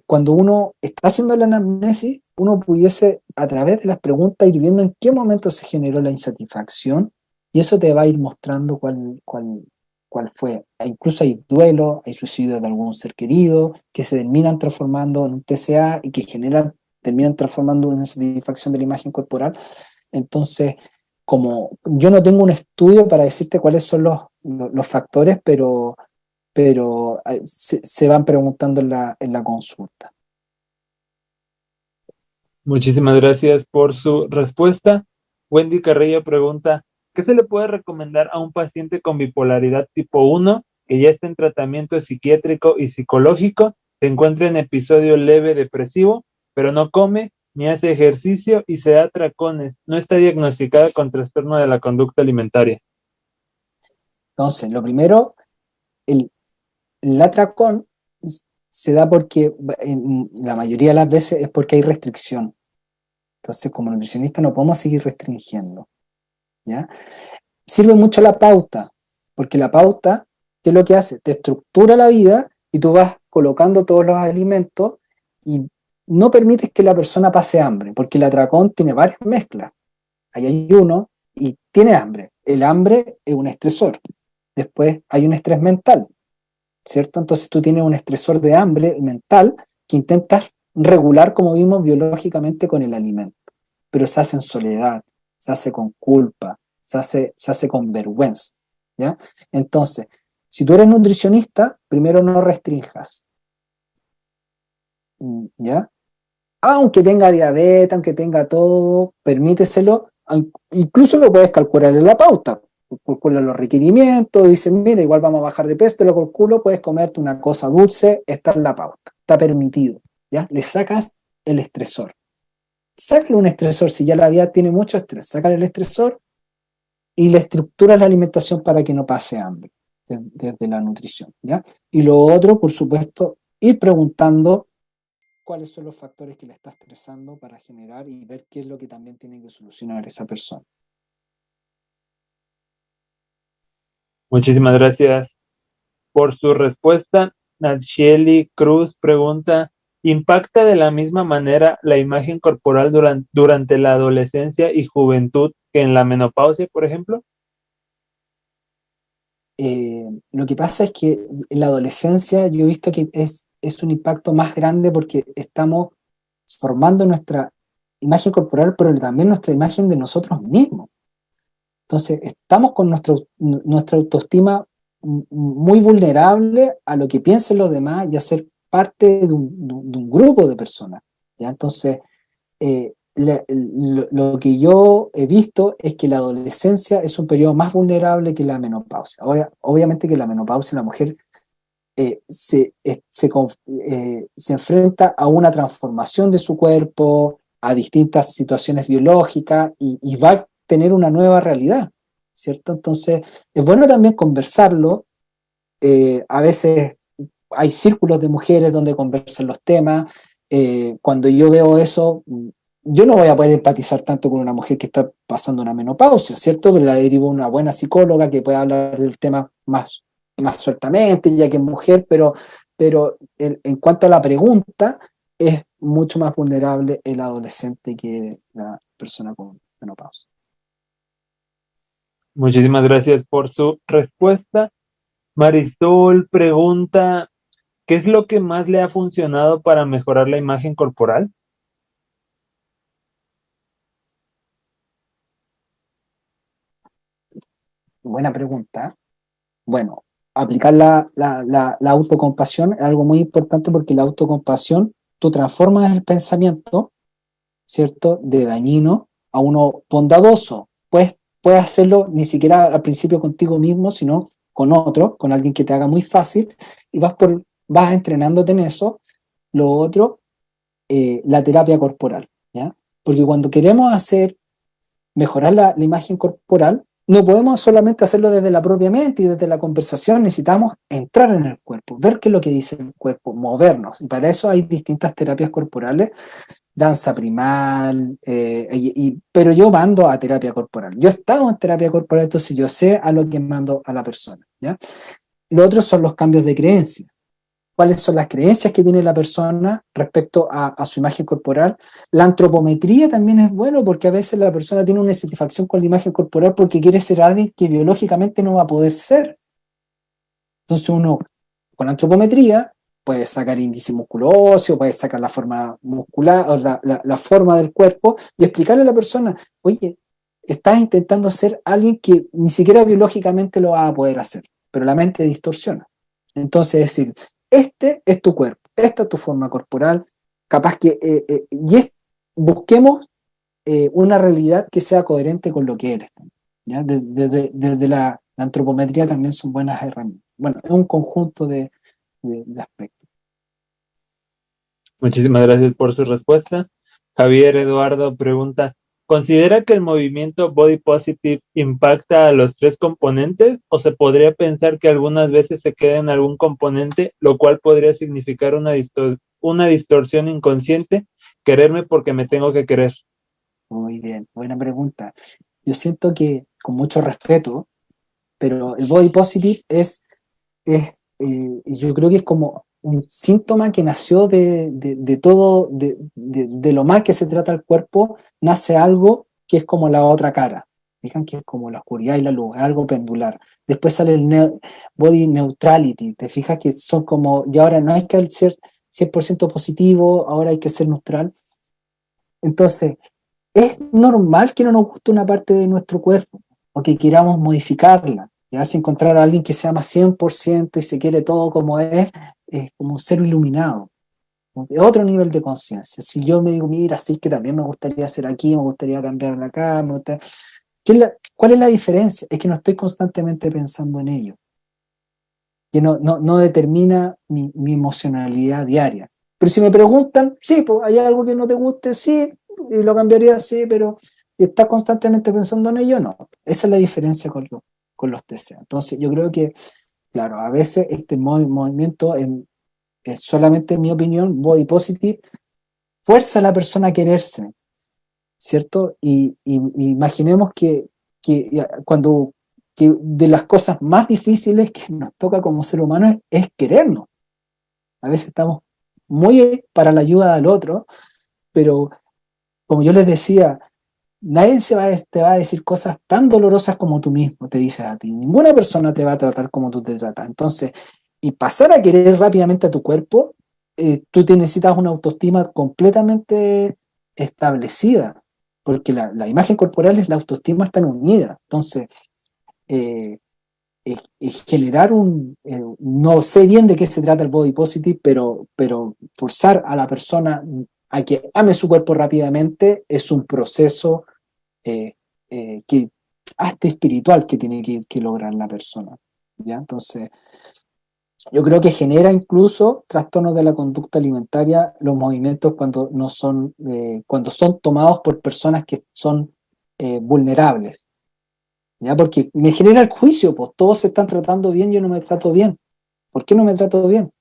cuando uno está haciendo la anamnesis, uno pudiese, a través de las preguntas, ir viendo en qué momento se generó la insatisfacción, y eso te va a ir mostrando cuál fue. Incluso hay duelo, hay suicidio de algún ser querido, que se terminan transformando en un TCA y que terminan transformando en una insatisfacción de la imagen corporal. Entonces, como yo no tengo un estudio para decirte cuáles son los factores, pero se van preguntando en la consulta. Muchísimas gracias por su respuesta. Wendy Carrillo pregunta, ¿qué se le puede recomendar a un paciente con bipolaridad tipo 1 que ya está en tratamiento psiquiátrico y psicológico, se encuentra en episodio leve depresivo, pero no come ni hace ejercicio y se da atracones, no está diagnosticada con trastorno de la conducta alimentaria? Entonces, lo primero, el atracón se da porque, en la mayoría de las veces, es porque hay restricción. Entonces, como nutricionista no podemos seguir restringiendo, ¿ya? Sirve mucho la pauta, porque la pauta, ¿qué es lo que hace? Te estructura la vida y tú vas colocando todos los alimentos, y no permites que la persona pase hambre, porque el atracón tiene varias mezclas. Ahí hay uno y tiene hambre. El hambre es un estresor. Después hay un estrés mental, ¿cierto? Entonces tú tienes un estresor de hambre mental que intentas regular, como vimos, biológicamente con el alimento, pero se hace en soledad, se hace con culpa, se hace con vergüenza, ¿ya? Entonces, si tú eres nutricionista, primero no restrinjas, ¿ya? Aunque tenga diabetes, aunque tenga todo, permíteselo, incluso lo puedes calcular en la pauta, calcula los requerimientos, dices, mira, igual vamos a bajar de peso, te lo calculo, puedes comerte una cosa dulce, está en la pauta, está permitido, ¿ya? Le sacas el estresor. Sácale un estresor, si ya la vida tiene mucho estrés, sácale el estresor y le estructuras la alimentación para que no pase hambre desde la nutrición, ¿ya? Y lo otro, por supuesto, ir preguntando cuáles son los factores que le está estresando para generar y ver qué es lo que también tiene que solucionar esa persona. Muchísimas gracias por su respuesta. Nachieli Cruz pregunta, ¿impacta de la misma manera la imagen corporal durante la adolescencia y juventud que en la menopausia, por ejemplo? Lo que pasa es que en la adolescencia yo he visto que es un impacto más grande porque estamos formando nuestra imagen corporal, pero también nuestra imagen de nosotros mismos. Entonces, estamos con nuestra autoestima muy vulnerable a lo que piensen los demás y a ser parte de un grupo de personas, ¿ya? Entonces, lo que yo he visto es que la adolescencia es un periodo más vulnerable que la menopausia. Obviamente que la menopausia, la mujer se enfrenta a una transformación de su cuerpo, a distintas situaciones biológicas y va a tener una nueva realidad, ¿cierto? Entonces, es bueno también conversarlo. A veces hay círculos de mujeres donde conversan los temas. Cuando yo veo eso, yo no voy a poder empatizar tanto con una mujer que está pasando una menopausia, ¿cierto? Pero la derivo a una buena psicóloga que pueda hablar del tema más sueltamente, ya que es mujer, pero en cuanto a la pregunta, es mucho más vulnerable el adolescente que la persona con menopausia. Muchísimas gracias por su respuesta. Marisol pregunta, ¿qué es lo que más le ha funcionado para mejorar la imagen corporal? Buena pregunta. Bueno, aplicar la autocompasión es algo muy importante porque la autocompasión, tú transformas el pensamiento, ¿cierto?, de dañino a uno bondadoso. Puedes hacerlo ni siquiera al principio contigo mismo, sino con otro, con alguien que te haga muy fácil, y vas entrenándote en eso. Lo otro, la terapia corporal, ¿ya? Porque cuando queremos mejorar la imagen corporal, no podemos solamente hacerlo desde la propia mente y desde la conversación, necesitamos entrar en el cuerpo, ver qué es lo que dice el cuerpo, movernos. Y para eso hay distintas terapias corporales, danza primal, pero yo mando a terapia corporal. Yo he estado en terapia corporal, entonces yo sé a lo que mando a la persona, ¿ya? Lo otro son los cambios de creencia. ¿Cuáles son las creencias que tiene la persona respecto a su imagen corporal? La antropometría también es bueno porque a veces la persona tiene una insatisfacción con la imagen corporal porque quiere ser alguien que biológicamente no va a poder ser. Entonces uno, con antropometría, puede sacar índice musculo óseo, puede sacar la forma muscular, o la forma del cuerpo y explicarle a la persona, oye, estás intentando ser alguien que ni siquiera biológicamente lo va a poder hacer, pero la mente distorsiona. Entonces, es decir, este es tu cuerpo, esta es tu forma corporal, capaz que, busquemos una realidad que sea coherente con lo que eres. ¿Ya? Desde la antropometría también son buenas herramientas. Bueno, es un conjunto de aspectos. Muchísimas gracias por su respuesta. Javier Eduardo pregunta, ¿considera que el movimiento Body Positive impacta a los tres componentes o se podría pensar que algunas veces se queda en algún componente, lo cual podría significar una distorsión inconsciente, quererme porque me tengo que querer? Muy bien, buena pregunta. Yo siento que, con mucho respeto, pero el body positive yo creo que es como un síntoma que nació de todo, de lo mal que se trata el cuerpo, nace algo que es como la otra cara. Fijan que es como la oscuridad y la luz, algo pendular. Después sale el body neutrality, te fijas que son como, y ahora no hay que ser 100% positivo, ahora hay que ser neutral. Entonces, es normal que no nos guste una parte de nuestro cuerpo o que queramos modificarla. Ya si encontrar a alguien que se ama 100% y se quiere todo como es como un ser iluminado, de otro nivel de conciencia. Si yo me digo, mira, sí que también me gustaría hacer aquí, me gustaría cambiar acá, ¿cuál es la diferencia? Es que no estoy constantemente pensando en ello, que no determina mi emocionalidad diaria. Pero si me preguntan, sí, pues hay algo que no te guste, sí, y lo cambiaría, sí, pero ¿estás constantemente pensando en ello? No. Esa es la diferencia con los TCA. Entonces, yo creo que, claro, a veces este movimiento, es solamente en mi opinión, body positive, fuerza a la persona a quererse, ¿cierto? Y imaginemos que cuando que de las cosas más difíciles que nos toca como ser humano es querernos. A veces estamos muy para la ayuda al otro, pero como yo les decía, nadie te va a decir cosas tan dolorosas como tú mismo te dices a ti. Ninguna persona te va a tratar como tú te tratas. Entonces, y pasar a querer rápidamente a tu cuerpo, tú te necesitas una autoestima completamente establecida, porque la imagen corporal y la autoestima están unidas. Entonces, eh, generar no sé bien de qué se trata el body positive, pero forzar a la persona a que ame su cuerpo rápidamente es un proceso eh, que hasta espiritual que tiene que lograr la persona. ¿Ya? Entonces, yo creo que genera incluso trastornos de la conducta alimentaria los movimientos cuando no son, cuando son tomados por personas que son vulnerables. ¿Ya? Porque me genera el juicio, pues todos se están tratando bien, yo no me trato bien. ¿Por qué no me trato bien?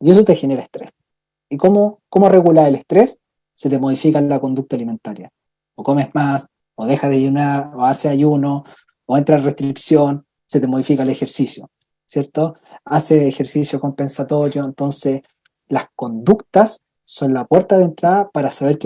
Y eso te genera estrés. ¿Y cómo regular el estrés? Se te modifica la conducta alimentaria. O comes más, o dejas de ayunar, o haces ayuno, o entra en restricción, se te modifica el ejercicio, ¿cierto? Hace ejercicio compensatorio, entonces las conductas son la puerta de entrada para saber